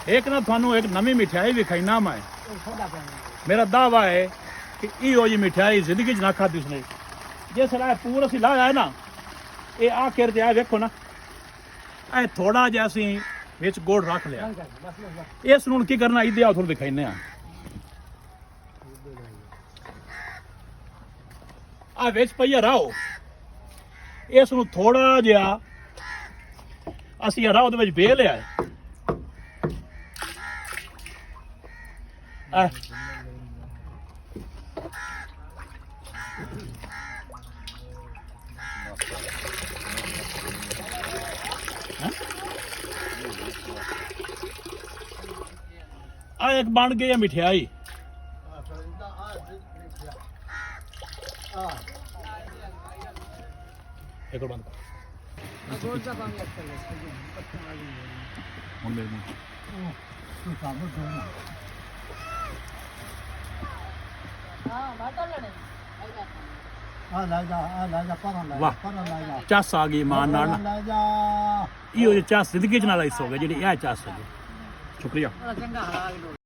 एक ना थानू एक नवी मिठाई विखाईना मैं मेरा दावा है कि इहो जी मिठाई जिंदगी च ना खाधी उसने जिस पूर असी लाया है ना ये आखिर ते वेखो ना ए थोड़ा जिहा असी विच गुड़ रख लिया इस नूं की करना इदे आओ थोड़ा दिखाईने आ विच पईया राहो इस नूं थोड़ा जिहा असी राहो दे विच बे लिया आ एक बन गई है मिठाई एक और बंद वाह चस आ गई मान नाल इहो चस जिंदगी च ना लाई सो गए जी चस है शुक्रिया